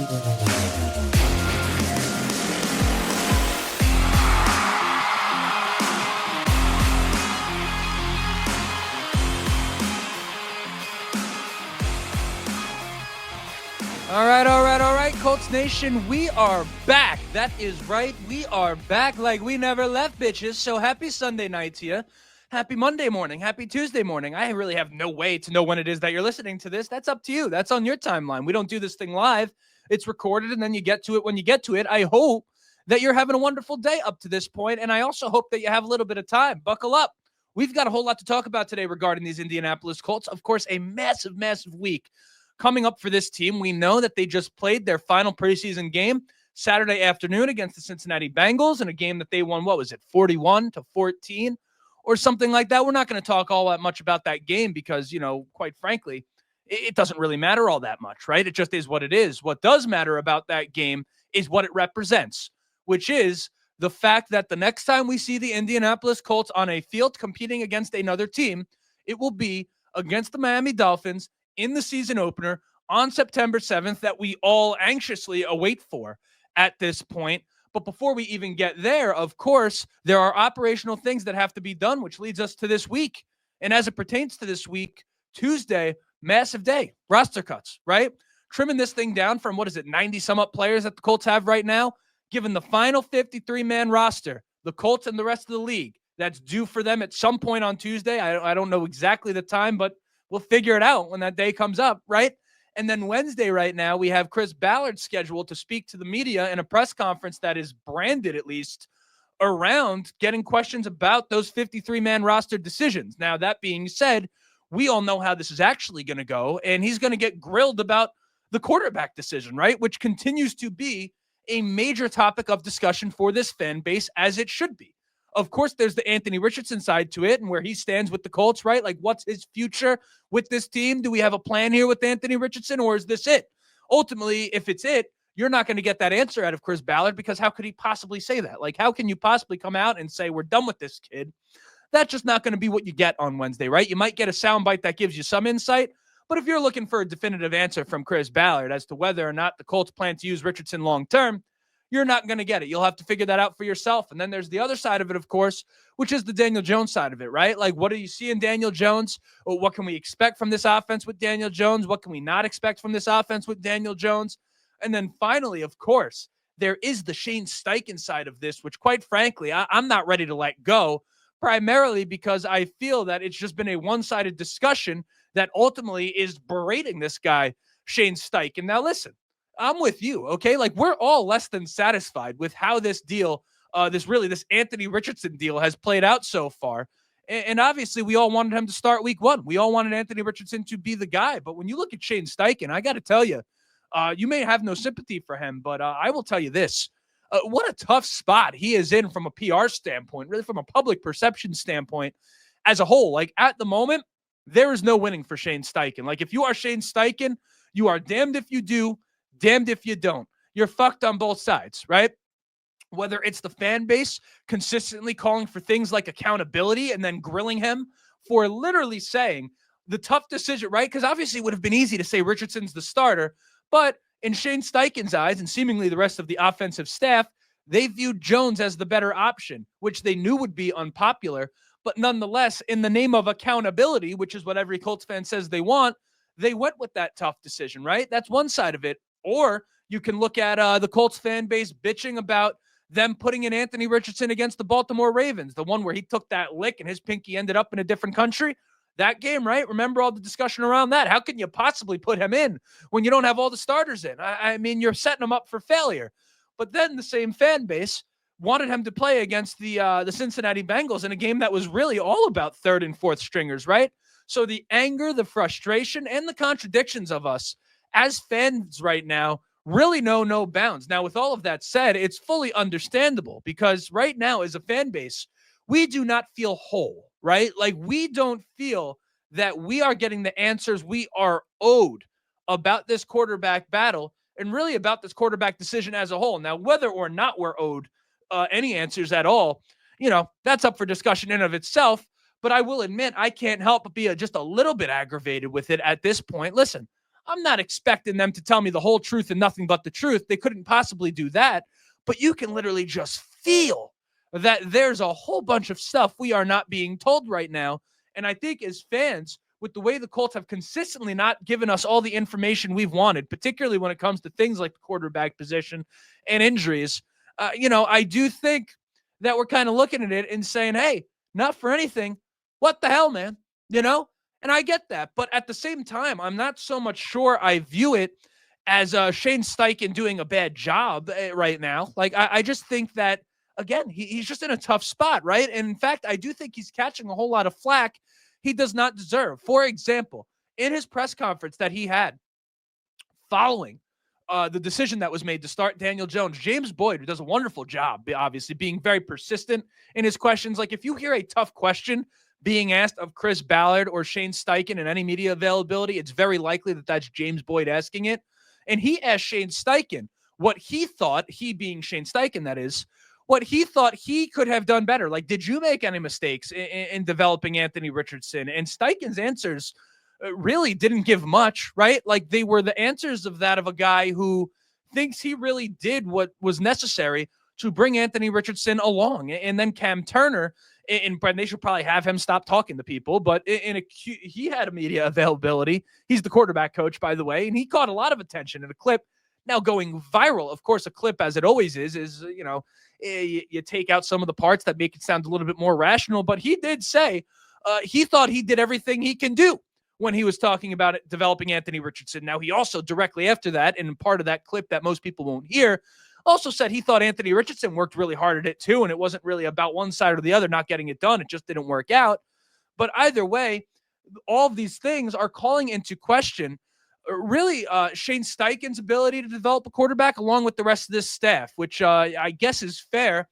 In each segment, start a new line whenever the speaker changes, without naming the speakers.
All right, Colts Nation, we are back. That is right. We are back like we never left, bitches. So happy Sunday night to you. Happy Monday morning. Happy Tuesday morning. I really have no way to know when it is that you're listening to this. That's up to you. That's on your timeline. We don't do this thing live. It's recorded, and then you get to it when you get to it. I hope that you're having a wonderful day up to this point, and I also hope that you have a little bit of time. Buckle up. We've got a whole lot to talk about today regarding these Indianapolis Colts. Of course, a massive, massive week coming up for this team. We know that they just played their final preseason game Saturday afternoon against the Cincinnati Bengals in a game that they won, 41-14 or something like that. We're not going to talk all that much about that game because, quite frankly, it doesn't really matter all that much, right? It just is what it is. What does matter about that game is what it represents, which is the fact that the next time we see the Indianapolis Colts on a field competing against another team, it will be against the Miami Dolphins in the season opener on September 7th that we all anxiously await for at this point. But before we even get there, of course, there are operational things that have to be done, which leads us to this week. And as it pertains to this week, Tuesday, massive day, roster cuts, right? Trimming this thing down from, 90 some up players that the Colts have right now, given the final 53-man roster, the Colts and the rest of the league, that's due for them at some point on Tuesday. I don't know exactly the time, but we'll figure it out when that day comes up, right? And then Wednesday right now, we have Chris Ballard scheduled to speak to the media in a press conference that is branded, at least, around getting questions about those 53-man roster decisions. Now, that being said, we all know how this is actually going to go, and he's going to get grilled about the quarterback decision, right? Which continues to be a major topic of discussion for this fan base, as it should be. Of course, there's the Anthony Richardson side to it and where he stands with the Colts, right? Like, what's his future with this team? Do we have a plan here with Anthony Richardson, or is this it? Ultimately, if it's it, you're not going to get that answer out of Chris Ballard, because how could he possibly say that? Like, how can you possibly come out and say, we're done with this kid? That's just not going to be what you get on Wednesday, right? You might get a soundbite that gives you some insight, but if you're looking for a definitive answer from Chris Ballard as to whether or not the Colts plan to use Richardson long-term, you're not going to get it. You'll have to figure that out for yourself. And then there's the other side of it, of course, which is the Daniel Jones side of it, right? Like, what do you see in Daniel Jones? Or what can we expect from this offense with Daniel Jones? What can we not expect from this offense with Daniel Jones? And then finally, of course, there is the Shane Steichen side of this, which, quite frankly, I'm not ready to let go, primarily because I feel that it's just been a one-sided discussion that ultimately is berating this guy, Shane Steichen. Now, listen, I'm with you, okay? Like, we're all less than satisfied with how this deal, this Anthony Richardson deal has played out so far. And obviously, we all wanted him to start week one. We all wanted Anthony Richardson to be the guy. But when you look at Shane Steichen, I got to tell you, you may have no sympathy for him, but I will tell you this. What a tough spot he is in from a PR standpoint, really from a public perception standpoint as a whole. Like, at the moment, there is no winning for Shane Steichen. Like, if you are Shane Steichen, you are damned if you do, damned if you don't. You're fucked on both sides, right? Whether it's the fan base consistently calling for things like accountability and then grilling him for literally saying the tough decision, right? Because obviously it would have been easy to say Richardson's the starter, but in Shane Steichen's eyes and seemingly the rest of the offensive staff, they viewed Jones as the better option, which they knew would be unpopular. But nonetheless, in the name of accountability, which is what every Colts fan says they want, they went with that tough decision, right? That's one side of it. Or you can look at the Colts fan base bitching about them putting in Anthony Richardson against the Baltimore Ravens, the one where he took that lick and his pinky ended up in a different country. That game, right? Remember all the discussion around that? How can you possibly put him in when you don't have all the starters in? I mean, you're setting him up for failure. But then the same fan base wanted him to play against the Cincinnati Bengals in a game that was really all about third and fourth stringers, right? So the anger, the frustration, and the contradictions of us as fans right now really know no bounds. Now, with all of that said, it's fully understandable because right now as a fan base, we do not feel whole, right? Like, we don't feel that we are getting the answers we are owed about this quarterback battle and really about this quarterback decision as a whole. Now, whether or not we're owed any answers at all, that's up for discussion in of itself. But I will admit, I can't help but be just a little bit aggravated with it at this point. Listen, I'm not expecting them to tell me the whole truth and nothing but the truth. They couldn't possibly do that. But you can literally just feel that there's a whole bunch of stuff we are not being told right now. And I think as fans, with the way the Colts have consistently not given us all the information we've wanted, particularly when it comes to things like the quarterback position and injuries, I do think that we're kind of looking at it and saying, hey, not for anything. What the hell, man? And I get that. But at the same time, I'm not so much sure I view it as Shane Steichen doing a bad job right now. Like, I just think that, again, he's just in a tough spot, right? And in fact, I do think he's catching a whole lot of flack he does not deserve. For example, in his press conference that he had following the decision that was made to start Daniel Jones, James Boyd, who does a wonderful job, obviously, being very persistent in his questions. Like, if you hear a tough question being asked of Chris Ballard or Shane Steichen in any media availability, it's very likely that that's James Boyd asking it. And he asked Shane Steichen what he thought, he being Shane Steichen, that is, what he thought he could have done better. Like, did you make any mistakes in developing Anthony Richardson? And Steichen's answers really didn't give much, right? Like, they were the answers of that of a guy who thinks he really did what was necessary to bring Anthony Richardson along. And then Cam Turner, and Brent, they should probably have him stop talking to people, but he had a media availability. He's the quarterback coach, by the way, and he caught a lot of attention in a clip now going viral. Of course, a clip, as it always is you take out some of the parts that make it sound a little bit more rational, but he did say he thought he did everything he can do when he was talking about it, developing Anthony Richardson. Now, he also directly after that, and part of that clip that most people won't hear, also said he thought Anthony Richardson worked really hard at it too, and it wasn't really about one side or the other not getting it done. It just didn't work out. But either way, all of these things are calling into question really Shane Steichen's ability to develop a quarterback along with the rest of this staff, which I guess is fair.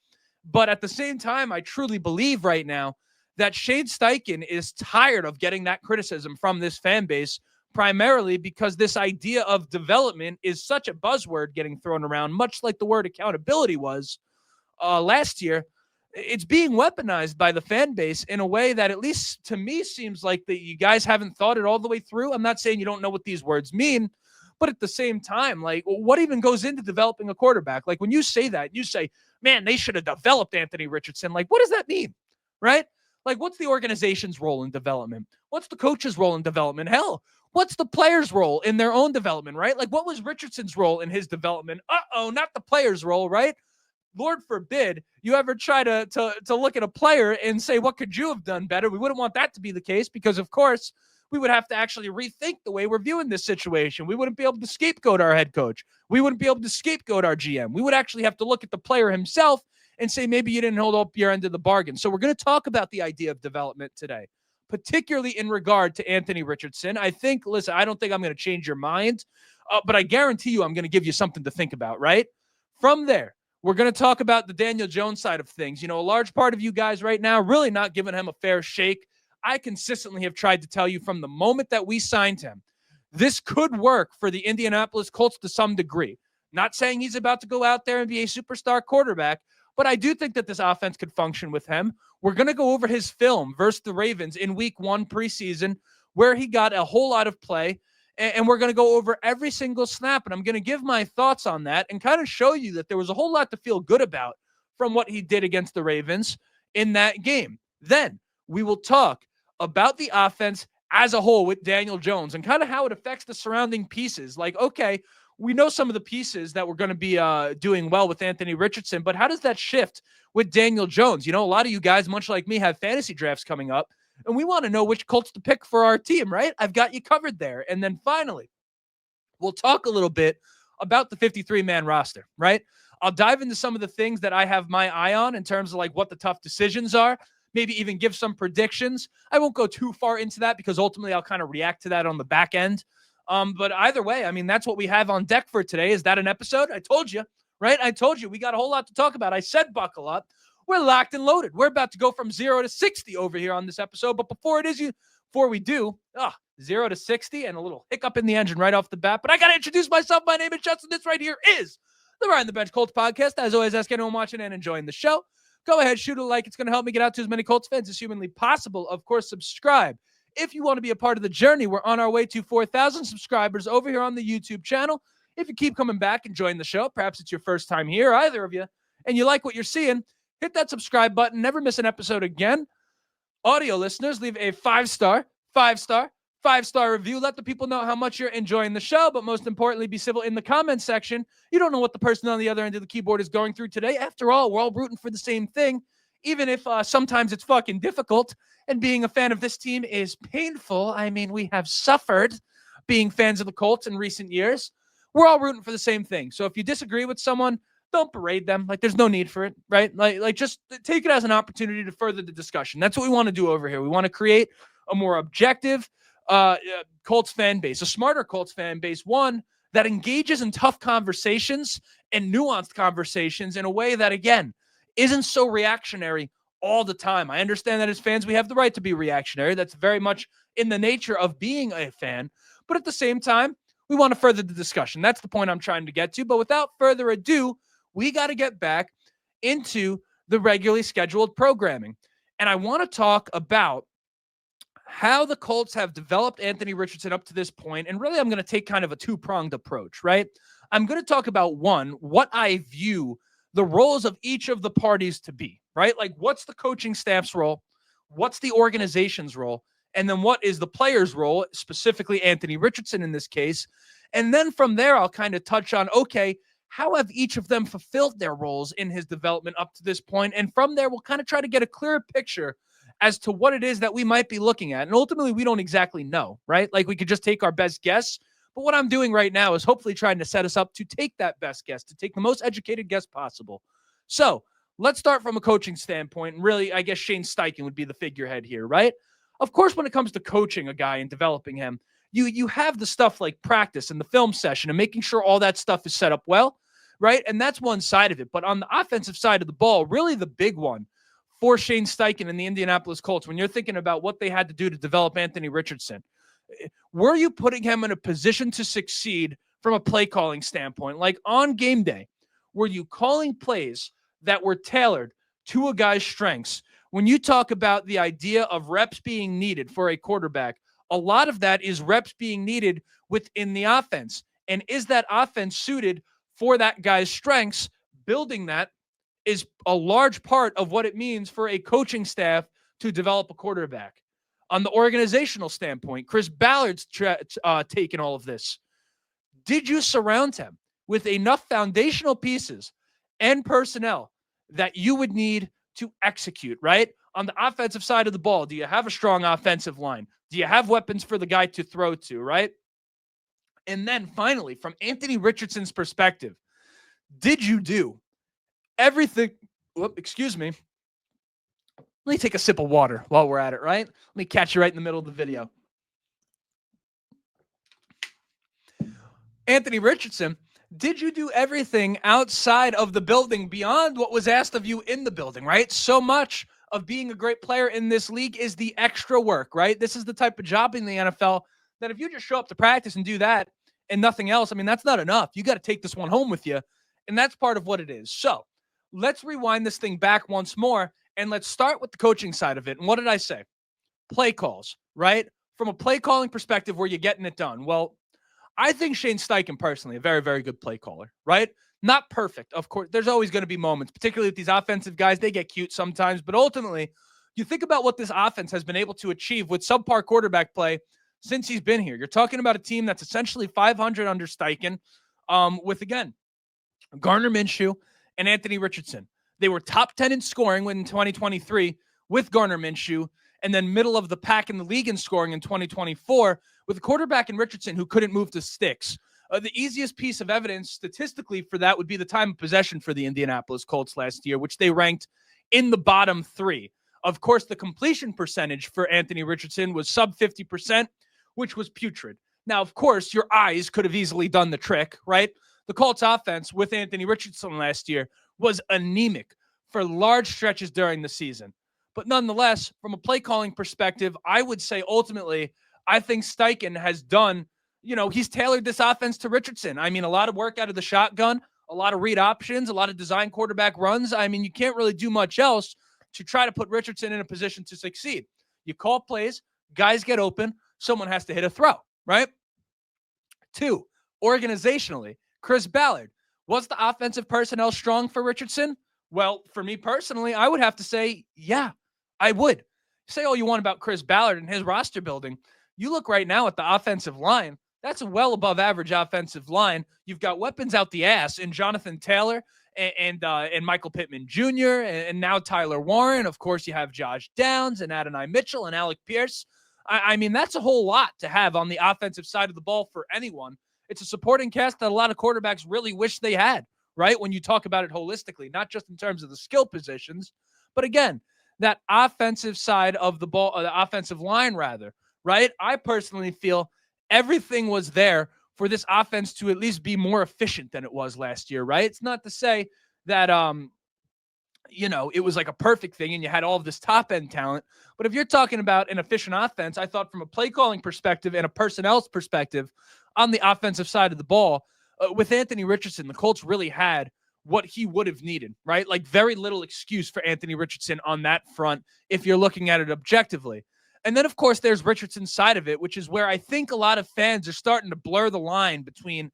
But at the same time, I truly believe right now that Shane Steichen is tired of getting that criticism from this fan base, primarily because this idea of development is such a buzzword getting thrown around, much like the word accountability was last year. It's being weaponized by the fan base in a way that, at least to me, seems like that you guys haven't thought it all the way through. I'm not saying you don't know what these words mean, but at the same time, like, what even goes into developing a quarterback? Like, when you say that, you say, man, they should have developed Anthony Richardson. Like, what does that mean? Right? Like, what's the organization's role in development? What's the coach's role in development? Hell, what's the player's role in their own development, right? Like, what was Richardson's role in his development? Not the player's role, right? Lord forbid you ever try to look at a player and say, what could you have done better? We wouldn't want that to be the case because, of course, we would have to actually rethink the way we're viewing this situation. We wouldn't be able to scapegoat our head coach. We wouldn't be able to scapegoat our GM. We would actually have to look at the player himself and say, maybe you didn't hold up your end of the bargain. So we're going to talk about the idea of development today, particularly in regard to Anthony Richardson. I don't think I'm going to change your mind, but I guarantee you I'm going to give you something to think about, right? From there, we're going to talk about the Daniel Jones side of things. A large part of you guys right now really not giving him a fair shake. I consistently have tried to tell you from the moment that we signed him, this could work for the Indianapolis Colts to some degree. Not saying he's about to go out there and be a superstar quarterback, but I do think that this offense could function with him. We're going to go over his film versus the Ravens in week 1 preseason, where he got a whole lot of play. And we're going to go over every single snap, and I'm going to give my thoughts on that and kind of show you that there was a whole lot to feel good about from what he did against the Ravens in that game. Then we will talk about the offense as a whole with Daniel Jones and kind of how it affects the surrounding pieces. Like, okay, we know some of the pieces that we're going to be doing well with Anthony Richardson, but how does that shift with Daniel Jones? A lot of you guys, much like me, have fantasy drafts coming up, and we want to know which Colts to pick for our team, right? I've got you covered there. And then finally, we'll talk a little bit about the 53-man roster, right? I'll dive into some of the things that I have my eye on in terms of like what the tough decisions are, maybe even give some predictions. I won't go too far into that because ultimately I'll kind of react to that on the back end. But either way, I mean, that's what we have on deck for today. Is that an episode? I told you, right? I told you we got a whole lot to talk about. I said buckle up. We're locked and loaded. We're about to go from 0 to 60 over here on this episode. But before we do, 0 to 60 and a little hiccup in the engine right off the bat. But I got to introduce myself. My name is Justin. This right here is the Behind the Bench Colts podcast. As always, ask anyone watching and enjoying the show, go ahead, shoot a like. It's going to help me get out to as many Colts fans as humanly possible. Of course, subscribe If you want to be a part of the journey, we're on our way to 4,000 subscribers over here on the YouTube channel. If you keep coming back and join the show, perhaps it's your first time here, either of you, and you like what you're seeing, hit that subscribe button. Never miss an episode again. Audio listeners, leave a five-star review. Let the people know how much you're enjoying the show, but most importantly, be civil in the comments section. You don't know what the person on the other end of the keyboard is going through today. After all, we're all rooting for the same thing, even if sometimes it's fucking difficult. And being a fan of this team is painful. I mean, we have suffered being fans of the Colts in recent years. We're all rooting for the same thing. So if you disagree with someone, don't berate them. Like, there's no need for it, right? Like just take it as an opportunity to further the discussion. That's what we want to do over here. We want to create a more objective Colts fan base, a smarter Colts fan base, one that engages in tough conversations and nuanced conversations in a way that, again, isn't so reactionary all the time. I understand that as fans, we have the right to be reactionary. That's very much in the nature of being a fan. But at the same time, we want to further the discussion. That's the point I'm trying to get to. But without further ado, we got to get back into the regularly scheduled programming. And I want to talk about how the Colts have developed Anthony Richardson up to this point. And really, I'm going to take kind of a two-pronged approach, right? I'm going to talk about, one, what I view the roles of each of the parties to be, right? Like, what's the coaching staff's role? What's the organization's role? And then what is the player's role, specifically Anthony Richardson in this case? And then from there, I'll kind of touch on, okay, how have each of them fulfilled their roles in his development up to this point? And from there, we'll kind of try to get a clearer picture as to what it is that we might be looking at. And ultimately, we don't exactly know, right? Like, we could just take our best guess. But what I'm doing right now is hopefully trying to set us up to take that best guess, to take the most educated guess possible. So let's start from a coaching standpoint. And really, I guess Shane Steichen would be the figurehead here, right? Of course, when it comes to coaching a guy and developing him, you have the stuff like practice and the film session and making sure all that stuff is set up well, right? And that's one side of it. But on the offensive side of the ball, really the big one for Shane Steichen and the Indianapolis Colts, when you're thinking about what they had to do to develop Anthony Richardson, were you putting him in a position to succeed from a play calling standpoint? Like, on game day, were you calling plays that were tailored to a guy's strengths? When you talk about the idea of reps being needed for a quarterback, a lot of that is reps being needed within the offense. And is that offense suited for that guy's strengths? Building that is a large part of what it means for a coaching staff to develop a quarterback. On the organizational standpoint, Chris Ballard's taken all of this. Did you surround him with enough foundational pieces and personnel that you would need to execute, right? On the offensive side of the ball, do you have a strong offensive line? Do you have weapons for the guy to throw to, right? And then finally, from Anthony Richardson's perspective, did you do everything? Excuse me. Let me take a sip of water while we're at it, right? Let me catch you right in the middle of the video. Anthony Richardson, did you do everything outside of the building beyond what was asked of you in the building, right? So much of being a great player in this league is the extra work, right? This is the type of job in the NFL that if you just show up to practice and do that and nothing else, I mean, that's not enough. You got to take this one home with you. And that's part of what it is. So let's rewind this thing back once more. And let's start with the coaching side of it. And what did I say? Play calls, right? From a play calling perspective, where you're getting it done. Well, I think Shane Steichen, personally, a very, very good play caller, right? Not perfect. Of course, there's always going to be moments, particularly with these offensive guys. They get cute sometimes. But ultimately, you think about what this offense has been able to achieve with subpar quarterback play since he's been here. You're talking about a team that's essentially 500 under Steichen with, again, Gardner Minshew and Anthony Richardson. They were top 10 in scoring in 2023 with Gardner Minshew, and then middle of the pack in the league in scoring in 2024 with a quarterback in Richardson who couldn't move the sticks. The easiest piece of evidence statistically for that would be the time of possession for the Indianapolis Colts last year, which they ranked in the bottom 3. Of course, the completion percentage for Anthony Richardson was sub 50%, which was putrid. Now, of course, your eyes could have easily done the trick, right? The Colts offense with Anthony Richardson last year was anemic for large stretches during the season. But nonetheless, from a play calling perspective, I would say ultimately, I think Steichen has done, he's tailored this offense to Richardson. I mean, a lot of work out of the shotgun, a lot of read options, a lot of design quarterback runs. I mean, you can't really do much else to try to put Richardson in a position to succeed. You call plays, Guys get open, someone has to hit a throw, right? 2, organizationally, Chris Ballard. Was the offensive personnel strong for Richardson? Well, for me personally, I would have to say, yeah, I would. Say all you want about Chris Ballard and his roster building. You look right now at the offensive line. That's a well above average offensive line. You've got weapons out the ass in Jonathan Taylor and Michael Pittman Jr. and now Tyler Warren. Of course, you have Josh Downs and Adonai Mitchell and Alec Pierce. I mean, that's a whole lot to have on the offensive side of the ball for anyone. It's a supporting cast that a lot of quarterbacks really wish they had, right? When you talk about it holistically, not just in terms of the skill positions, but again, that offensive side of the ball, the offensive line, rather, right? I personally feel everything was there for this offense to at least be more efficient than it was last year, right? It's not to say that, it was like a perfect thing and you had all of this top end talent. But if you're talking about an efficient offense, I thought from a play calling perspective and a personnel's perspective on the offensive side of the ball, with Anthony Richardson, the Colts really had what he would have needed, right? Like very little excuse for Anthony Richardson on that front if you're looking at it objectively. And then, of course, there's Richardson's side of it, which is where I think a lot of fans are starting to blur the line between,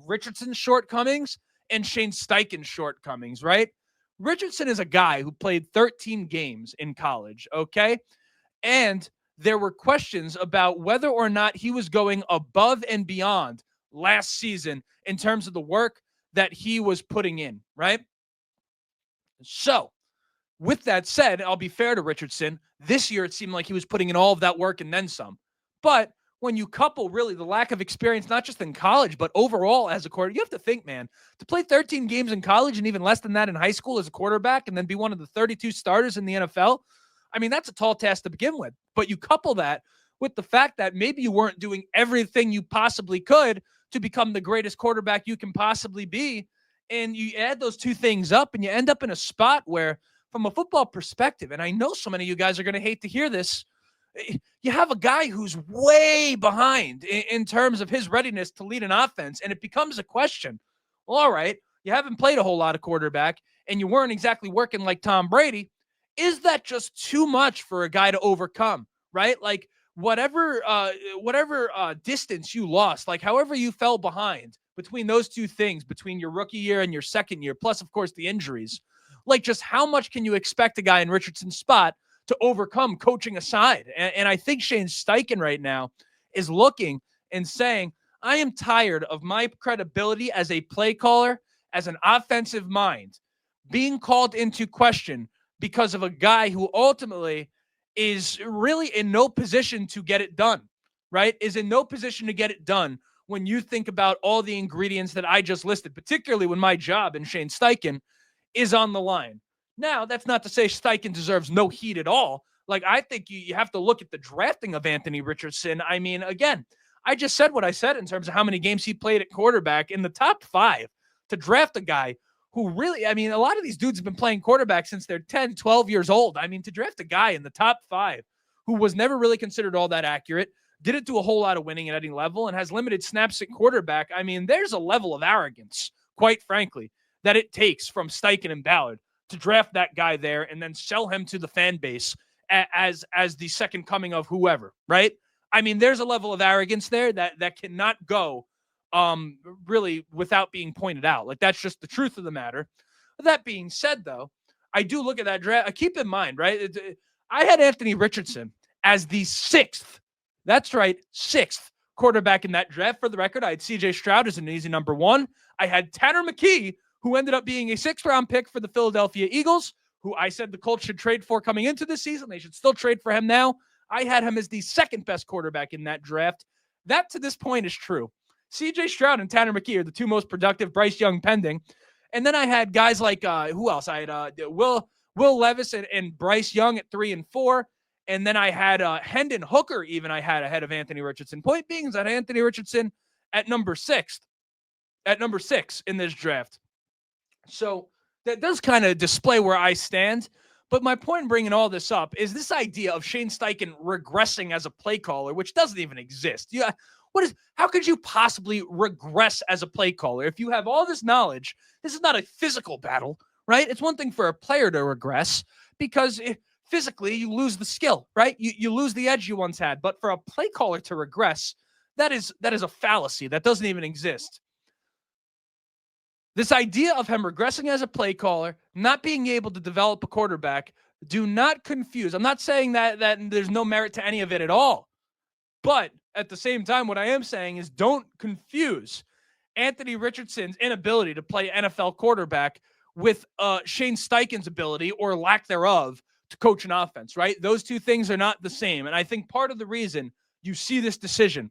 Richardson's shortcomings and Shane Steichen's shortcomings, right? Richardson is a guy who played 13 games in college, okay? And there were questions about whether or not he was going above and beyond last season in terms of the work that he was putting in, right? So, with that said, I'll be fair to Richardson. This year, it seemed like he was putting in all of that work and then some. But when you couple really the lack of experience, not just in college, but overall as a quarterback, you have to think, man, to play 13 games in college and even less than that in high school as a quarterback and then be one of the 32 starters in the NFL, I mean, that's a tall task to begin with. But you couple that with the fact that maybe you weren't doing everything you possibly could to become the greatest quarterback you can possibly be. And you add those two things up and you end up in a spot where, from a football perspective, and I know so many of you guys are going to hate to hear this, you have a guy who's way behind in terms of his readiness to lead an offense, and it becomes a question. Well, all right, you haven't played a whole lot of quarterback, and you weren't exactly working like Tom Brady. Is that just too much for a guy to overcome, right? Like whatever distance you lost, like however you fell behind between those two things, between your rookie year and your second year, plus, of course, the injuries, like just how much can you expect a guy in Richardson's spot to overcome, coaching aside? And I think Shane Steichen right now is looking and saying, I am tired of my credibility as a play caller, as an offensive mind, being called into question because of a guy who ultimately is really in no position to get it done, right? Is in no position to get it done when you think about all the ingredients that I just listed, particularly when my job in Shane Steichen is on the line. Now, that's not to say Steichen deserves no heat at all. Like, I think you have to look at the drafting of Anthony Richardson. I mean, again, I just said what I said in terms of how many games he played at quarterback. In the top 5, to draft a guy who really, I mean, a lot of these dudes have been playing quarterback since they're 10, 12 years old. I mean, to draft a guy in the top 5 who was never really considered all that accurate, didn't do a whole lot of winning at any level, and has limited snaps at quarterback, I mean, there's a level of arrogance, quite frankly, that it takes from Steichen and Ballard to draft that guy there and then sell him to the fan base as the second coming of whoever, right? I mean, there's a level of arrogance there that cannot go really without being pointed out. Like, that's just the truth of the matter. That being said, though, I do look at that draft. Keep in mind, right? I had Anthony Richardson as the 6th. That's right, 6th quarterback in that draft. For the record, I had C.J. Stroud as an easy number 1. I had Tanner McKee, who ended up being a 6th-round pick for the Philadelphia Eagles, who I said the Colts should trade for coming into this season. They should still trade for him now. I had him as the 2nd-best quarterback in that draft. That, to this point, is true. C.J. Stroud and Tanner McKee are the 2 most productive, Bryce Young pending. And then I had guys like, who else? I had Will Levis and Bryce Young at 3 and 4. And then I had Hendon Hooker even I had ahead of Anthony Richardson. Point being is that Anthony Richardson at number 6 in this draft. So that does kind of display where I stand. But my point in bringing all this up is this idea of Shane Steichen regressing as a play caller, which doesn't even exist. Yeah, how could you possibly regress as a play caller? If you have all this knowledge, this is not a physical battle, right? It's one thing for a player to regress because physically, you lose the skill, right? You lose the edge you once had. But for a play caller to regress, that is a fallacy. That doesn't even exist. This idea of him regressing as a play caller, not being able to develop a quarterback, do not confuse. I'm not saying that there's no merit to any of it at all. But at the same time, what I am saying is don't confuse Anthony Richardson's inability to play NFL quarterback with Shane Steichen's ability or lack thereof to coach an offense, right? Those two things are not the same. And I think part of the reason you see this decision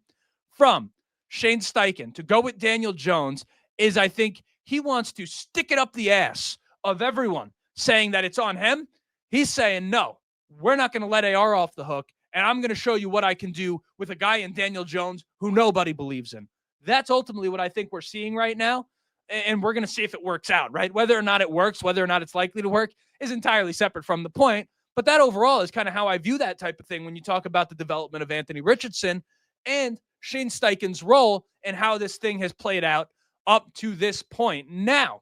from Shane Steichen to go with Daniel Jones is I think he wants to stick it up the ass of everyone saying that it's on him. He's saying, no, we're not going to let AR off the hook, and I'm going to show you what I can do with a guy in Daniel Jones who nobody believes in. That's ultimately what I think we're seeing right now, and we're going to see if it works out, right? Whether or not it works, whether or not it's likely to work is entirely separate from the point, but that overall is kind of how I view that type of thing when you talk about the development of Anthony Richardson and Shane Steichen's role and how this thing has played out up to this point. Now,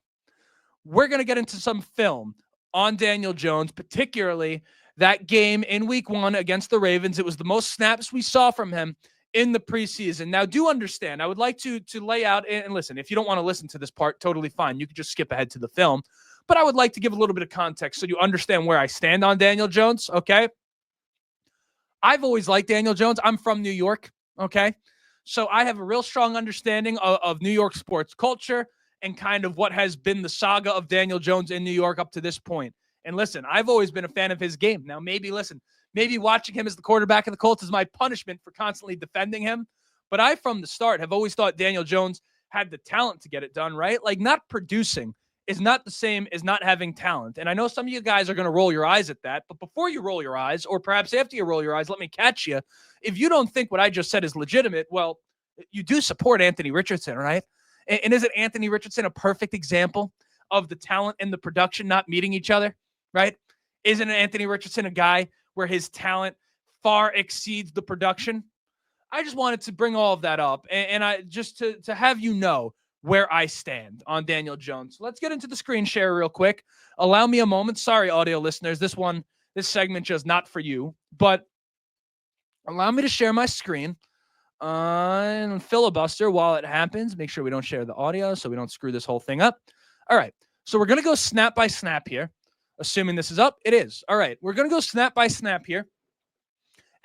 we're going to get into some film on Daniel Jones, particularly that game in week 1 against the Ravens. It was the most snaps we saw from him in the preseason. Now, do understand, I would like to lay out, and listen, if you don't want to listen to this part, totally fine. You could just skip ahead to the film. But I would like to give a little bit of context so you understand where I stand on Daniel Jones, okay? I've always liked Daniel Jones. I'm from New York, okay? So I have a real strong understanding of New York sports culture and kind of what has been the saga of Daniel Jones in New York up to this point. And listen, I've always been a fan of his game. Now, maybe watching him as the quarterback of the Colts is my punishment for constantly defending him. But I, from the start, have always thought Daniel Jones had the talent to get it done, right? Like, not producing is not the same as not having talent. And I know some of you guys are going to roll your eyes at that. But before you roll your eyes, or perhaps after you roll your eyes, let me catch you. If you don't think what I just said is legitimate, well, you do support Anthony Richardson, right? And isn't Anthony Richardson a perfect example of the talent and the production not meeting each other, right? Isn't Anthony Richardson a guy where his talent far exceeds the production? I just wanted to bring all of that up and I just to have you know where I stand on Daniel Jones. So let's get into the screen share real quick. Allow me a moment. Sorry, audio listeners. This segment just not for you, but allow me to share my screen and filibuster while it happens. Make sure we don't share the audio so we don't screw this whole thing up. All right. So we're going to go snap by snap here. Assuming this is up, it is. All right. We're going to go snap by snap here.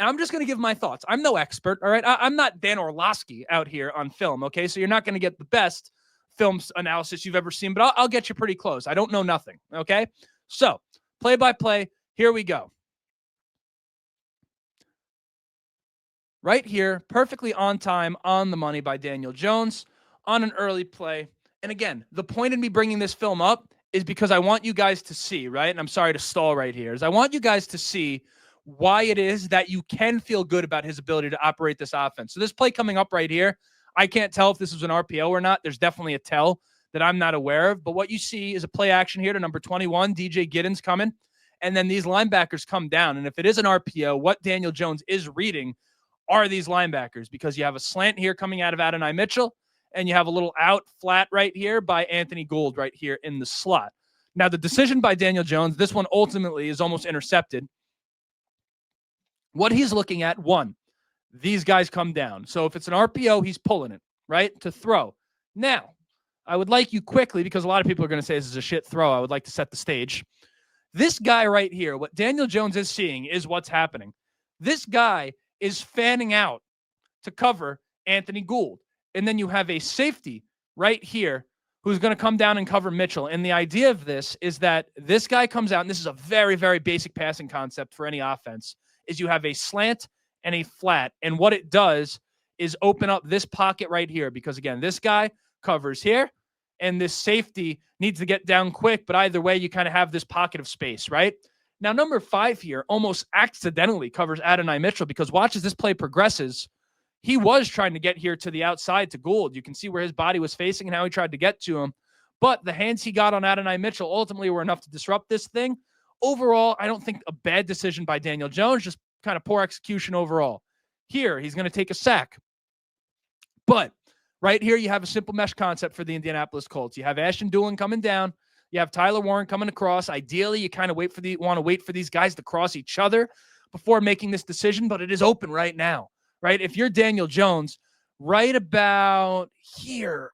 And I'm just going to give my thoughts. I'm no expert. All right. I'm not Dan Orlovsky out here on film. Okay. So you're not going to get the best film analysis you've ever seen, but I'll get you pretty close. I don't know nothing. Okay. So play by play. Here we go. Right here, perfectly on time, on the money by Daniel Jones on an early play. And again, the point in me bringing this film up is because I want you guys to see, right? And I'm sorry to stall right here, is I want you guys to see why it is that you can feel good about his ability to operate this offense. So this play coming up right here, I can't tell if this was an RPO or not. There's definitely a tell that I'm not aware of. But what you see is a play action here to number 21, DJ Giddens coming. And then these linebackers come down. And if it is an RPO, what Daniel Jones is reading are these linebackers, because you have a slant here coming out of Adonai Mitchell, and you have a little out flat right here by Anthony Gould right here in the slot. Now, the decision by Daniel Jones, this one ultimately is almost intercepted. What he's looking at, one, these guys come down. So if it's an RPO, he's pulling it, right, to throw. Now, I would like you quickly, because a lot of people are going to say this is a shit throw, I would like to set the stage. This guy right here, what Daniel Jones is seeing is what's happening. This guy is fanning out to cover Anthony Gould. And then you have a safety right here who's going to come down and cover Mitchell. And the idea of this is that this guy comes out, and this is a very, very basic passing concept for any offense, is you have a slant and a flat. And what it does is open up this pocket right here, because, again, this guy covers here, and this safety needs to get down quick. But either way, you kind of have this pocket of space, right? Now, number 5 here almost accidentally covers Adonai Mitchell, because watch as this play progresses. He was trying to get here to the outside to Gould. You can see where his body was facing and how he tried to get to him. But the hands he got on Adonai Mitchell ultimately were enough to disrupt this thing. Overall, I don't think a bad decision by Daniel Jones, just kind of poor execution overall. Here, he's going to take a sack. But right here, you have a simple mesh concept for the Indianapolis Colts. You have Ashton Doolin coming down. You have Tyler Warren coming across. Ideally, you kind of want to wait for these guys to cross each other before making this decision, but it is open right now, right? If you're Daniel Jones, right about here,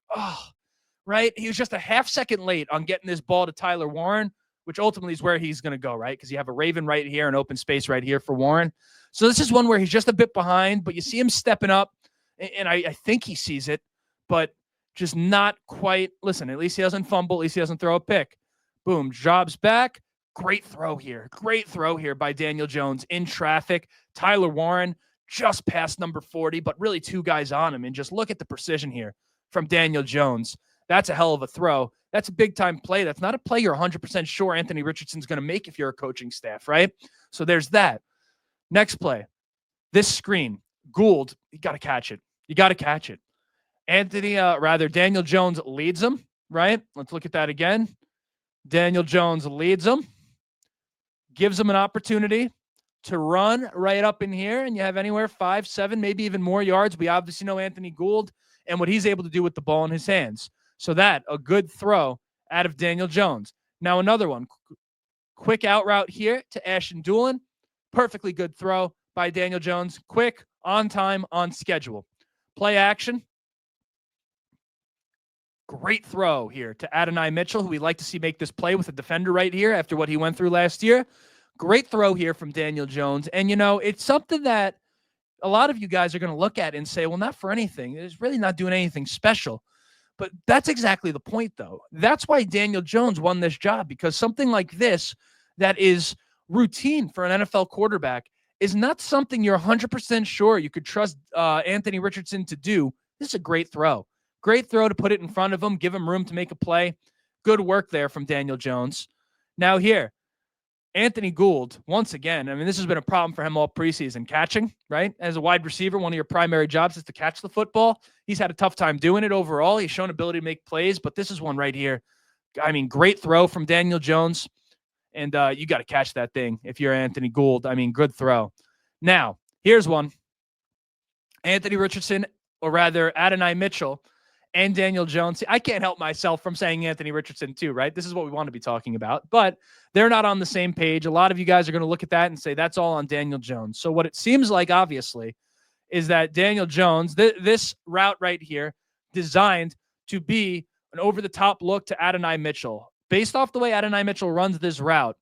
right? He was just a half second late on getting this ball to Tyler Warren, which ultimately is where he's going to go, right? Because you have a Raven right here, an open space right here for Warren. So this is one where he's just a bit behind, but you see him stepping up, and I think he sees it, but just not quite. Listen, at least he doesn't fumble. At least he doesn't throw a pick. Boom, jobs back. Great throw here. Great throw here by Daniel Jones in traffic. Tyler Warren just past number 40, but really two guys on him. And just look at the precision here from Daniel Jones. That's a hell of a throw. That's a big-time play. That's not a play you're 100% sure Anthony Richardson's going to make if you're a coaching staff, right? So there's that. Next play. This screen. Gould, you got to catch it. You got to catch it. Daniel Jones leads him, right? Let's look at that again. Daniel Jones leads him, gives him an opportunity to run right up in here, and you have anywhere 5, 7, maybe even more yards. We obviously know Anthony Gould and what he's able to do with the ball in his hands. So that, a good throw out of Daniel Jones. Now another one. Quick out route here to Ashton Doolin. Perfectly good throw by Daniel Jones. Quick, on time, on schedule. Play action. Great throw here to Adonai Mitchell, who we like to see make this play with a defender right here after what he went through last year. Great throw here from Daniel Jones. And, it's something that a lot of you guys are going to look at and say, well, not for anything. It's really not doing anything special. But that's exactly the point, though. That's why Daniel Jones won this job, because something like this that is routine for an NFL quarterback is not something you're 100% sure you could trust Anthony Richardson to do. This is a great throw. Great throw to put it in front of him, give him room to make a play. Good work there from Daniel Jones. Now here, Anthony Gould, once again, this has been a problem for him all preseason, catching, right? As a wide receiver, one of your primary jobs is to catch the football. He's had a tough time doing it overall. He's shown ability to make plays, but this is one right here. Great throw from Daniel Jones, and you got to catch that thing if you're Anthony Gould. Good throw. Now, here's one. Anthony Richardson, or rather Adonai Mitchell, and Daniel Jones. See, I can't help myself from saying Anthony Richardson too, right? This is what we want to be talking about, but they're not on the same page. A lot of you guys are going to look at that and say that's all on Daniel Jones. So what it seems like, obviously, is that Daniel Jones, this route right here, designed to be an over-the-top look to Adonai Mitchell. Based off the way Adonai Mitchell runs this route,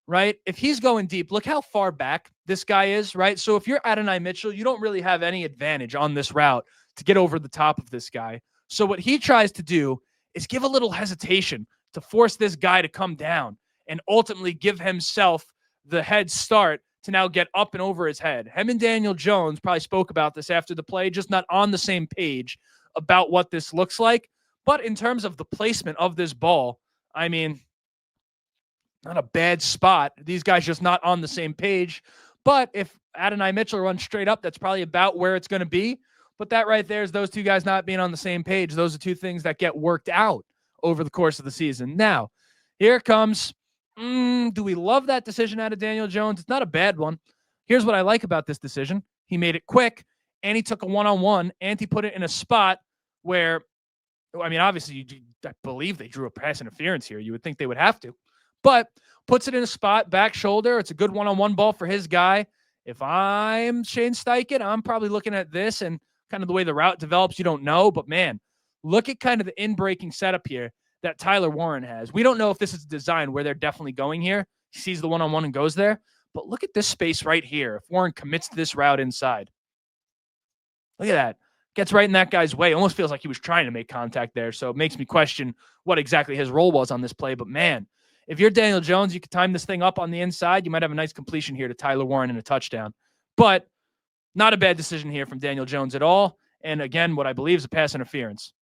right? If he's going deep, look how far back this guy is, right? So if you're Adonai Mitchell, you don't really have any advantage on this route to get over the top of this guy. So what he tries to do is give a little hesitation to force this guy to come down and ultimately give himself the head start to now get up and over his head. Him and Daniel Jones probably spoke about this after the play, just not on the same page about what this looks like. But in terms of the placement of this ball, not a bad spot. These guys just not on the same page. But if Adonai Mitchell runs straight up, that's probably about where it's going to be. But that right there is those two guys not being on the same page. Those are two things that get worked out over the course of the season. Now, here comes, do we love that decision out of Daniel Jones? It's not a bad one. Here's what I like about this decision. He made it quick, and he took a one-on-one, and he put it in a spot where, obviously, I believe they drew a pass interference here. You would think they would have to. But puts it in a spot, back shoulder. It's a good one-on-one ball for his guy. If I'm Shane Steichen, I'm probably looking at this and kind of the way the route develops, you don't know. But, man, look at kind of the in-breaking setup here that Tyler Warren has. We don't know if this is designed where they're definitely going here. He sees the one-on-one and goes there. But look at this space right here. If Warren commits to this route inside. Look at that. Gets right in that guy's way. Almost feels like he was trying to make contact there. So it makes me question what exactly his role was on this play. But, man, if you're Daniel Jones, you could time this thing up on the inside. You might have a nice completion here to Tyler Warren and a touchdown. But not a bad decision here from Daniel Jones at all. And again, what I believe is a pass interference.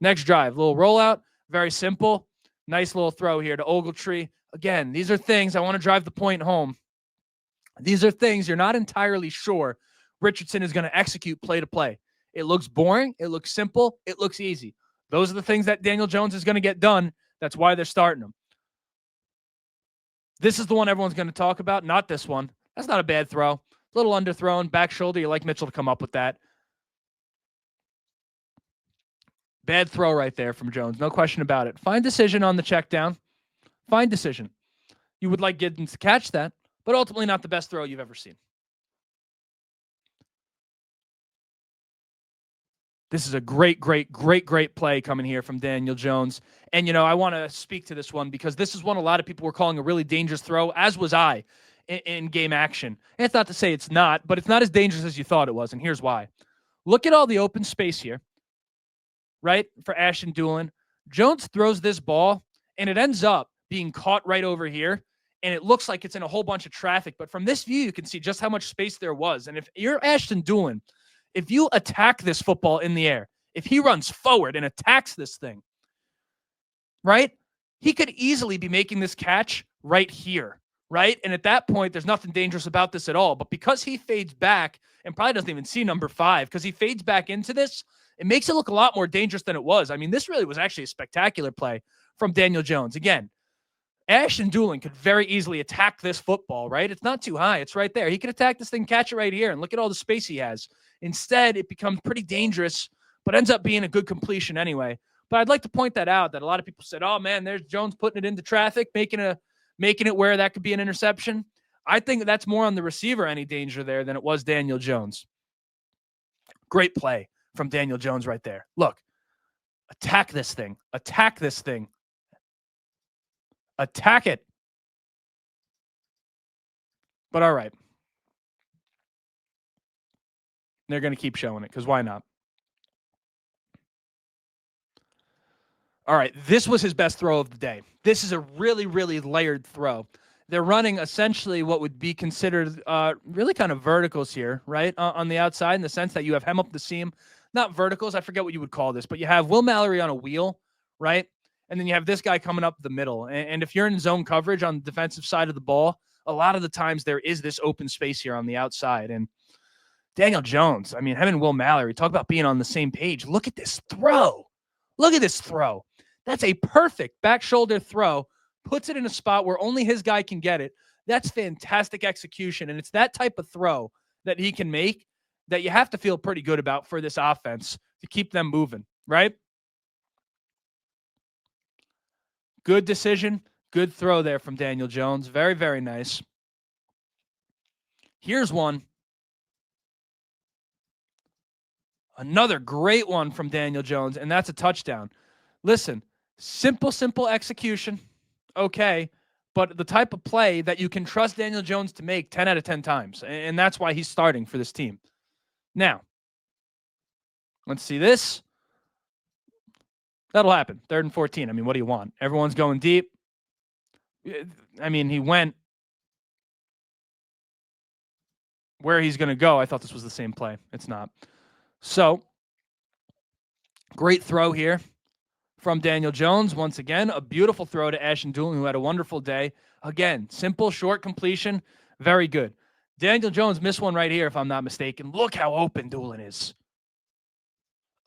Next drive, little rollout, very simple. Nice little throw here to Ogletree. Again, these are things I want to drive the point home. These are things you're not entirely sure Richardson is going to execute play to play. It looks boring. It looks simple. It looks easy. Those are the things that Daniel Jones is going to get done. That's why they're starting him. This is the one everyone's going to talk about, not this one. That's not a bad throw. A little underthrown, back shoulder. You like Mitchell to come up with that. Bad throw right there from Jones. No question about it. Fine decision on the check down. Fine decision. You would like Giddens to catch that, but ultimately not the best throw you've ever seen. This is a great play coming here from Daniel Jones. And, I want to speak to this one because this is one a lot of people were calling a really dangerous throw, as was I, in game action. And it's not to say it's not, but it's not as dangerous as you thought it was. And here's why. Look at all the open space here, right, for Ashton Dulin. Jones throws this ball, and it ends up being caught right over here. And it looks like it's in a whole bunch of traffic. But from this view, you can see just how much space there was. And if you're Ashton Dulin, if you attack this football in the air, if he runs forward and attacks this thing, right, he could easily be making this catch right here, right? And at that point, there's nothing dangerous about this at all. But because he fades back and probably doesn't even see number 5, because he fades back into this, it makes it look a lot more dangerous than it was. I mean, this really was actually a spectacular play from Daniel Jones. Again, Ashton Dulin could very easily attack this football, right? It's not too high. It's right there. He could attack this thing, catch it right here, and look at all the space he has. Instead, it becomes pretty dangerous, but ends up being a good completion anyway. But I'd like to point that out, that a lot of people said, oh, man, there's Jones putting it into traffic, making it where that could be an interception. I think that's more on the receiver any danger there than it was Daniel Jones. Great play from Daniel Jones right there. Look, attack this thing. Attack this thing. Attack it. But all right. They're going to keep showing it because why not? All right. This was his best throw of the day. This is a really, really layered throw. They're running essentially what would be considered really kind of verticals here, right? On the outside, in the sense that you have hem up the seam. Not verticals. I forget what you would call this, but you have Will Mallory on a wheel, right? And then you have this guy coming up the middle. And if you're in zone coverage on the defensive side of the ball, a lot of the times there is this open space here on the outside. And Daniel Jones, I mean, him and Will Mallory, talk about being on the same page. Look at this throw. Look at this throw. That's a perfect back shoulder throw. Puts it in a spot where only his guy can get it. That's fantastic execution. And it's that type of throw that he can make that you have to feel pretty good about for this offense to keep them moving, right? Good decision. Good throw there from Daniel Jones. Very, very nice. Here's one. Another great one from Daniel Jones, and that's a touchdown. Listen, simple execution. Okay, but the type of play that you can trust Daniel Jones to make 10 out of 10 times, and that's why he's starting for this team. Now, let's see this. That'll happen. 3rd and 14. I mean, what do you want? Everyone's going deep. I mean, he went where he's going to go. I thought this was the same play. It's not. So, great throw here from Daniel Jones. Once again, a beautiful throw to Ashton Dulin, who had a wonderful day. Again, simple, short completion. Very good. Daniel Jones missed one right here, if I'm not mistaken. Look how open Dulin is.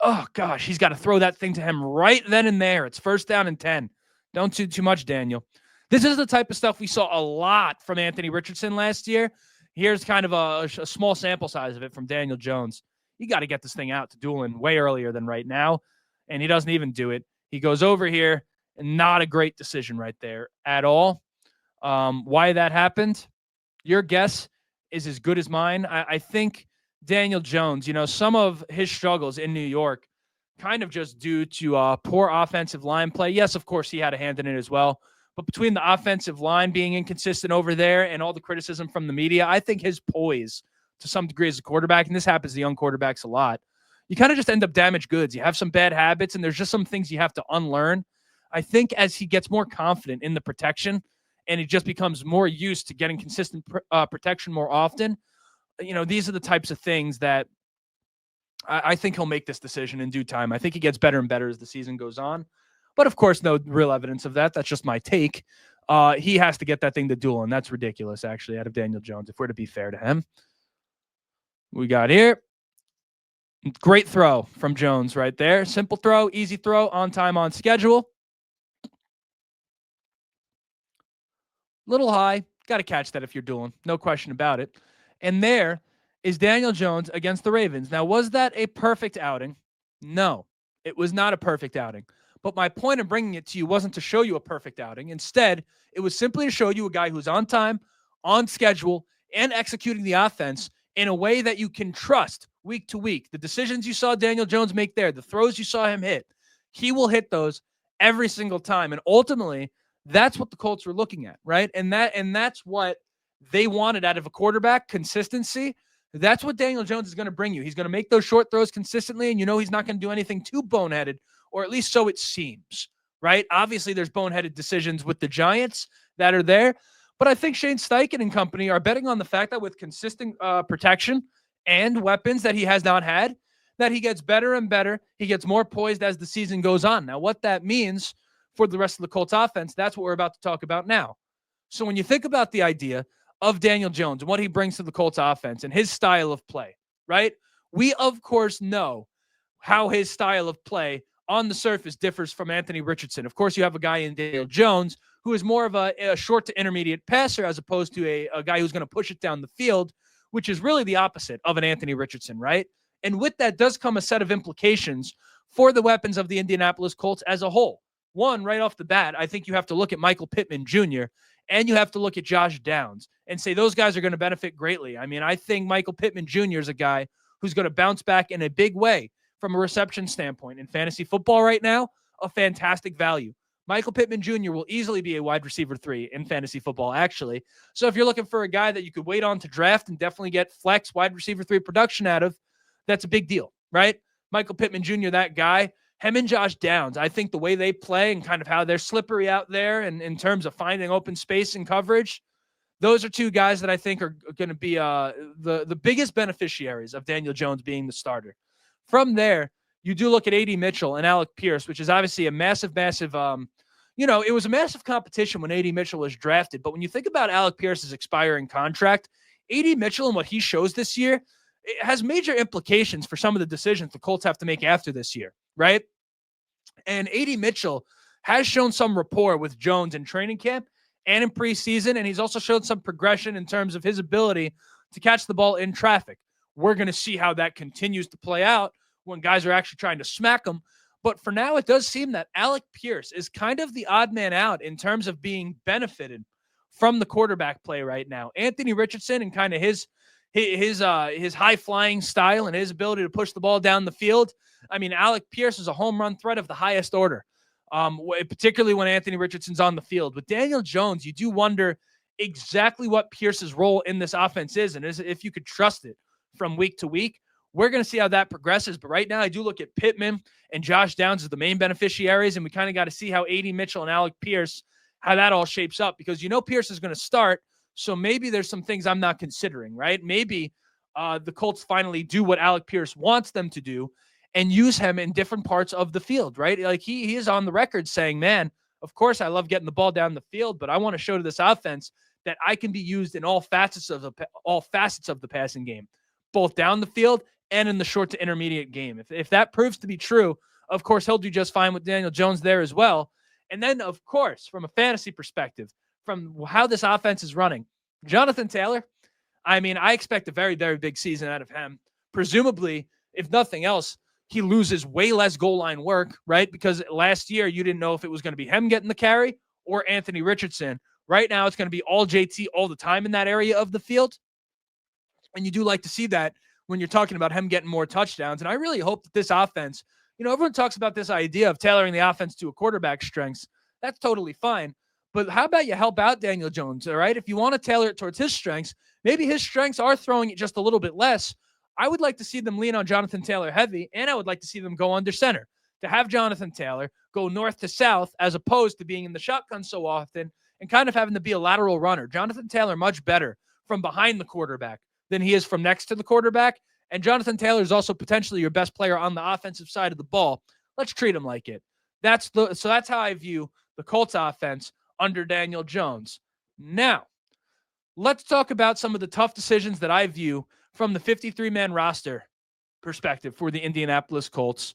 Oh, gosh, he's got to throw that thing to him right then and there. It's 1st down and 10. Don't do too much, Daniel. This is the type of stuff we saw a lot from Anthony Richardson last year. Here's kind of a small sample size of it from Daniel Jones. You got to get this thing out to Dulin way earlier than right now, and he doesn't even do it. He goes over here, and not a great decision right there at all. Why that happened, your guess is as good as mine. I think Daniel Jones, some of his struggles in New York kind of just due to poor offensive line play. Yes, of course, he had a hand in it as well. But between the offensive line being inconsistent over there and all the criticism from the media, I think his poise to some degree as a quarterback, and this happens to young quarterbacks a lot, you kind of just end up damaged goods. You have some bad habits, and there's just some things you have to unlearn. I think as he gets more confident in the protection and he just becomes more used to getting consistent protection more often, these are the types of things that I think he'll make this decision in due time. I think he gets better and better as the season goes on. But, of course, no real evidence of that. That's just my take. He has to get that thing to Dulin. That's ridiculous, actually, out of Daniel Jones, if we're to be fair to him. We got here. Great throw from Jones right there. Simple throw, easy throw, on time, on schedule. Little high. Got to catch that if you're Dulin. No question about it. And there is Daniel Jones against the Ravens. Now, was that a perfect outing? No, It was not a perfect outing. But my point of bringing it to you wasn't to show you a perfect outing. Instead, it was simply to show you a guy who's on time, on schedule, and executing the offense in a way that you can trust week to week. The decisions you saw Daniel Jones make there, the throws you saw him hit, he will hit those every single time. And ultimately, that's what the Colts were looking at, right? And that's what they wanted out of a quarterback, consistency. That's what Daniel Jones is going to bring you. He's going to make those short throws consistently, and he's not going to do anything too boneheaded, or at least so it seems, right? Obviously, there's boneheaded decisions with the Giants that are there, but I think Shane Steichen and company are betting on the fact that with consistent protection and weapons that he has not had, that he gets better and better. He gets more poised as the season goes on. Now, what that means for the rest of the Colts offense, that's what we're about to talk about now. So when you think about the idea of Daniel Jones and what he brings to the Colts offense and his style of play, right? We, of course, know how his style of play on the surface differs from Anthony Richardson. Of course, you have a guy in Daniel Jones who is more of a short to intermediate passer as opposed to a guy who's going to push it down the field, which is really the opposite of an Anthony Richardson, right? And with that does come a set of implications for the weapons of the Indianapolis Colts as a whole. One, right off the bat, I think you have to look at Michael Pittman Jr. and you have to look at Josh Downs and say those guys are going to benefit greatly. I mean, I think Michael Pittman Jr. is a guy who's going to bounce back in a big way from a reception standpoint. In fantasy football right now, a fantastic value. Michael Pittman Jr. will easily be a wide receiver 3 in fantasy football, actually. So if you're looking for a guy that you could wait on to draft and definitely get flex wide receiver 3 production out of, that's a big deal, right? Michael Pittman Jr., that guy. Him and Josh Downs, I think the way they play and kind of how they're slippery out there and in terms of finding open space and coverage, those are two guys that I think are going to be the biggest beneficiaries of Daniel Jones being the starter. From there, you do look at A.D. Mitchell and Alec Pierce, which is obviously a massive, it was a massive competition when A.D. Mitchell was drafted. But when you think about Alec Pierce's expiring contract, A.D. Mitchell and what he shows this year, it has major implications for some of the decisions the Colts have to make after this year, right? And A.D. Mitchell has shown some rapport with Jones in training camp and in preseason, and he's also showed some progression in terms of his ability to catch the ball in traffic. We're going to see how that continues to play out when guys are actually trying to smack him. But for now, it does seem that Alec Pierce is kind of the odd man out in terms of being benefited from the quarterback play right now. Anthony Richardson and kind of his high-flying style and his ability to push the ball down the field. I mean, Alec Pierce is a home run threat of the highest order, particularly when Anthony Richardson's on the field. With Daniel Jones, you do wonder exactly what Pierce's role in this offense is and if you could trust it from week to week. We're going to see how that progresses. But right now, I do look at Pittman and Josh Downs as the main beneficiaries, and we kind of got to see how A.D. Mitchell and Alec Pierce, how that all shapes up, because Pierce is going to start. So maybe there's some things I'm not considering, right? Maybe the Colts finally do what Alec Pierce wants them to do and use him in different parts of the field, right? Like he is on the record saying, man, of course I love getting the ball down the field, but I want to show to this offense that I can be used in all facets of the passing game, both down the field and in the short to intermediate game. If that proves to be true, of course, he'll do just fine with Daniel Jones there as well. And then, of course, from a fantasy perspective, from how this offense is running, Jonathan Taylor, I mean, I expect a very, very big season out of him. Presumably, if nothing else, he loses way less goal line work, right? Because last year, you didn't know if it was going to be him getting the carry or Anthony Richardson. Right now, it's going to be all JT all the time in that area of the field. And you do like to see that when you're talking about him getting more touchdowns. And I really hope that this offense, everyone talks about this idea of tailoring the offense to a quarterback's strengths. That's totally fine. But how about you help out Daniel Jones, all right? If you want to tailor it towards his strengths, maybe his strengths are throwing it just a little bit less. I would like to see them lean on Jonathan Taylor heavy, and I would like to see them go under center. To have Jonathan Taylor go north to south as opposed to being in the shotgun so often and kind of having to be a lateral runner. Jonathan Taylor much better from behind the quarterback than he is from next to the quarterback. And Jonathan Taylor is also potentially your best player on the offensive side of the ball. Let's treat him like it. So that's how I view the Colts offense under Daniel Jones. Now, let's talk about some of the tough decisions that I view from the 53-man roster perspective for the Indianapolis Colts.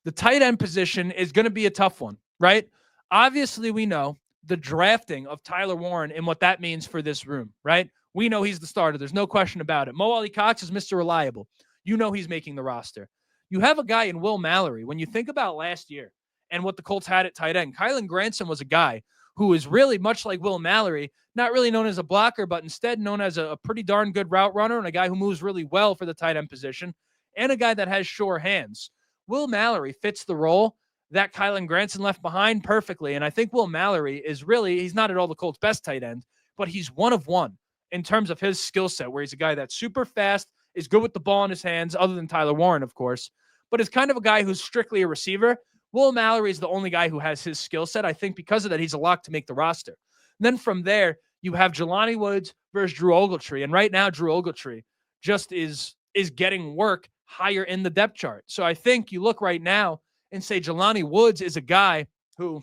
The tight end position is going to be a tough one, right? Obviously, we know the drafting of Tyler Warren and what that means for this room, right? We know he's the starter. There's no question about it. Mo Alley-Cox is Mr. Reliable. He's making the roster. You have a guy in Will Mallory. When you think about last year and what the Colts had at tight end, Kylan Granson was a guy who is really much like Will Mallory, not really known as a blocker, but instead known as a pretty darn good route runner and a guy who moves really well for the tight end position and a guy that has sure hands. Will Mallory fits the role that Kylan Granson left behind perfectly. And I think Will Mallory is really, he's not at all the Colts' best tight end, but he's one of one in terms of his skill set, where he's a guy that's super fast, is good with the ball in his hands, other than Tyler Warren, of course, but is kind of a guy who's strictly a receiver. Will Mallory is the only guy who has his skill set. I think because of that, he's a lock to make the roster. And then from there, you have Jelani Woods versus Drew Ogletree. And right now, Drew Ogletree just is getting work higher in the depth chart. So I think you look right now and say Jelani Woods is a guy who,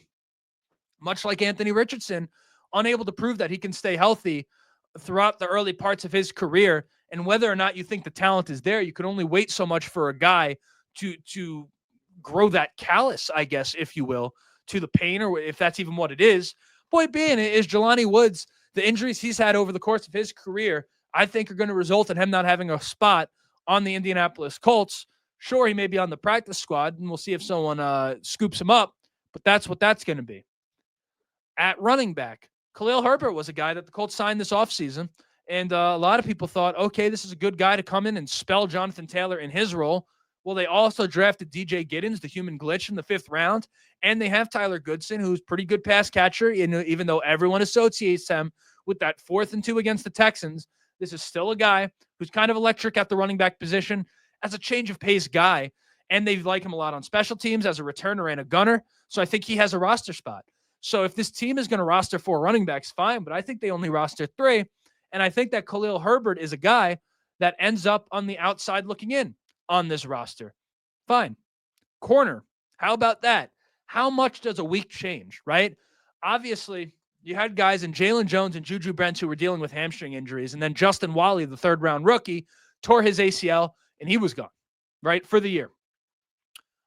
much like Anthony Richardson, unable to prove that he can stay healthy throughout the early parts of his career. And whether or not you think the talent is there, you can only wait so much for a guy to grow that callus, I guess, if you will, to the pain, or if that's even what it is. Point being is Jelani Woods, the injuries he's had over the course of his career, I think are going to result in him not having a spot on the Indianapolis Colts. Sure, he may be on the practice squad, and we'll see if someone scoops him up, but that's what that's going to be. At running back, Khalil Herbert was a guy that the Colts signed this offseason, and a lot of people thought, okay, this is a good guy to come in and spell Jonathan Taylor in his role. Well, they also drafted DJ Giddens, the human glitch, in the 5th round, and they have Tyler Goodson, who's pretty good pass catcher, even though everyone associates him with that 4th and 2 against the Texans. This is still a guy who's kind of electric at the running back position as a change of pace guy, and they like him a lot on special teams as a returner and a gunner, so I think he has a roster spot. So if this team is going to roster 4 running backs, fine, but I think they only roster 3, and I think that Khalil Herbert is a guy that ends up on the outside looking in on this roster. Fine. Corner, how about that? How much does a week change, right? Obviously, you had guys in Jalen Jones and Juju Brents who were dealing with hamstring injuries, and then Justin Wally, the 3rd-round rookie, tore his ACL, and he was gone, right, for the year.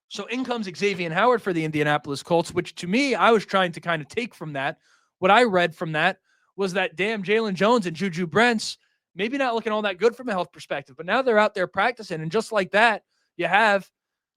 So in comes Xavier Howard for the Indianapolis Colts, which to me, I was trying to kind of take from that. What I read from that was that, damn, Jalen Jones and Juju Brents, maybe not looking all that good from a health perspective, but now they're out there practicing. And just like that, you have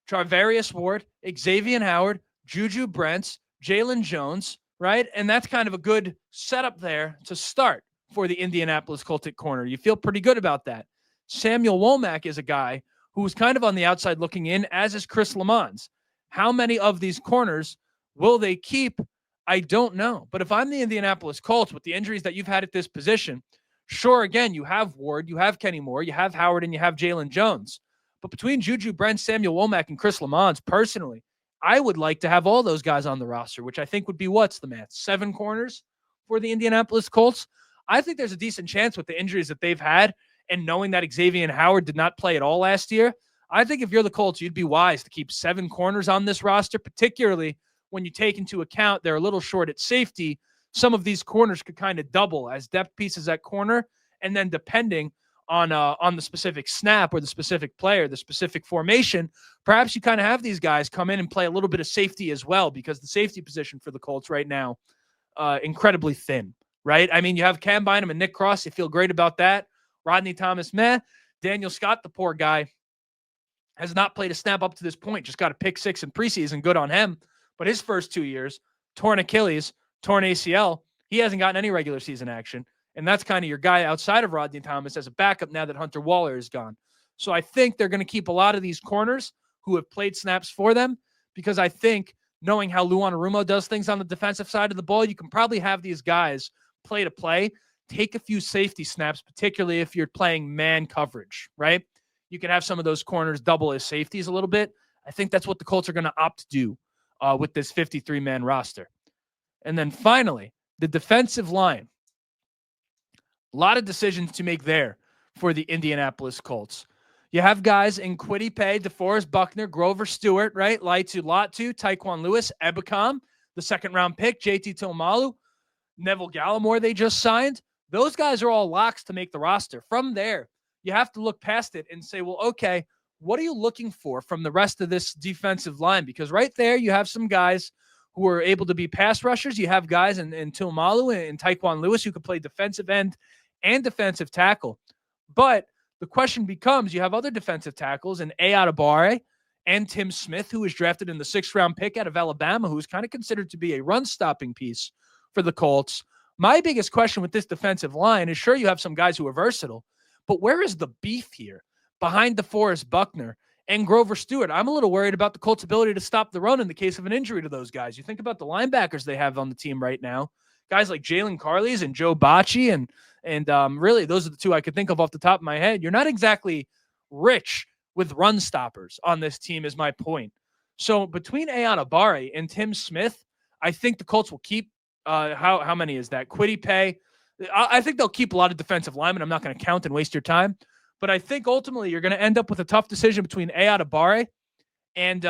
Charvarius Ward, Xavier Howard, Juju Brents, Jalen Jones, right? And that's kind of a good setup there to start for the Indianapolis Colts at corner. You feel pretty good about that. Samuel Womack is a guy who's kind of on the outside looking in, as is Chris Lamons. How many of these corners will they keep? I don't know. But if I'm the Indianapolis Colts with the injuries that you've had at this position, sure, again, you have Ward, you have Kenny Moore, you have Howard, and you have Jalen Jones. But between Juju Brent, Samuel Womack, and Chris Lamons, personally, I would like to have all those guys on the roster, which I think would be, what's the math, 7 corners for the Indianapolis Colts? I think there's a decent chance with the injuries that they've had and knowing that Xavier Howard did not play at all last year. I think if you're the Colts, you'd be wise to keep 7 corners on this roster, particularly when you take into account they're a little short at safety. Some of these corners could kind of double as depth pieces at corner, and then depending on the specific snap or the specific player, the specific formation, perhaps you kind of have these guys come in and play a little bit of safety as well, because the safety position for the Colts right now, incredibly thin, right? I mean, you have Cam Bynum and Nick Cross. You feel great about that. Rodney Thomas, meh. Daniel Scott, the poor guy, has not played a snap up to this point. Just got a pick 6 in preseason. Good on him. But his first 2 years, torn Achilles, torn ACL, he hasn't gotten any regular season action. And that's kind of your guy outside of Rodney Thomas as a backup now that Hunter Waller is gone. So I think they're going to keep a lot of these corners who have played snaps for them, because I think knowing how Luan Arumo does things on the defensive side of the ball, you can probably have these guys play to play, take a few safety snaps, particularly if you're playing man coverage, right? You can have some of those corners double as safeties a little bit. I think that's what the Colts are going to opt to do with this 53-man roster. And then finally, the defensive line. A lot of decisions to make there for the Indianapolis Colts. You have guys in Kwity Paye, DeForest Buckner, Grover Stewart, right? Laitu Latu, Taekwon Lewis, Ebukam, the 2nd-round pick, JT Tomalu, Neville Gallimore they just signed. Those guys are all locks to make the roster. From there, you have to look past it and say, well, okay, what are you looking for from the rest of this defensive line? Because right there, you have some guys who are able to be pass rushers. You have guys in Tomalu and Taekwon Lewis who could play defensive end and defensive tackle. But the question becomes, you have other defensive tackles in Adebayo and Tim Smith, who was drafted in the 6th-round pick out of Alabama, who's kind of considered to be a run-stopping piece for the Colts. My biggest question with this defensive line is, sure, you have some guys who are versatile, but where is the beef here behind DeForest Buckner and Grover Stewart? I'm a little worried about the Colts' ability to stop the run in the case of an injury to those guys. You think about the linebackers they have on the team right now, guys like Jalen Carleys and Joe Bocci, and really those are the two I could think of off the top of my head. You're not exactly rich with run stoppers on this team is my point. So between Ayadabare and Tim Smith, I think the Colts will keep how many is that? Kwity Paye. I think they'll keep a lot of defensive linemen. I'm not going to count and waste your time. But I think ultimately you're going to end up with a tough decision between Ayadabare and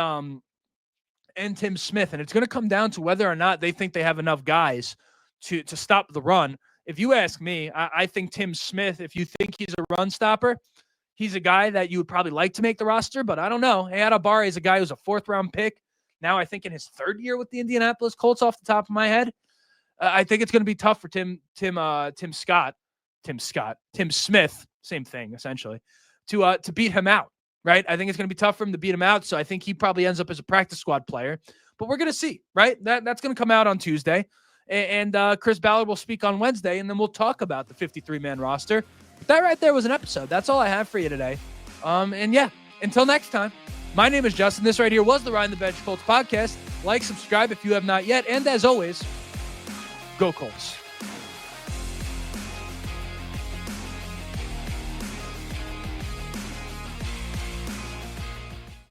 Tim Smith. And it's going to come down to whether or not they think they have enough guys to stop the run. If you ask me, I think Tim Smith, if you think he's a run stopper, he's a guy that you would probably like to make the roster, but I don't know. Ayadabare is a guy who's a 4th-round pick. Now I think in his 3rd year with the Indianapolis Colts off the top of my head. I think it's going to be tough for Tim Smith, same thing essentially, to beat him out, right? I think it's going to be tough for him to beat him out, so I think he probably ends up as a practice squad player. But we're going to see, right? That's going to come out on Tuesday, and Chris Ballard will speak on Wednesday, and then we'll talk about the 53-man roster. But that right there was an episode. That's all I have for you today. And yeah, until next time, my name is Justin. This right here was the Ride on the Bench Colts podcast. Like, subscribe if you have not yet, and as always, go Colts.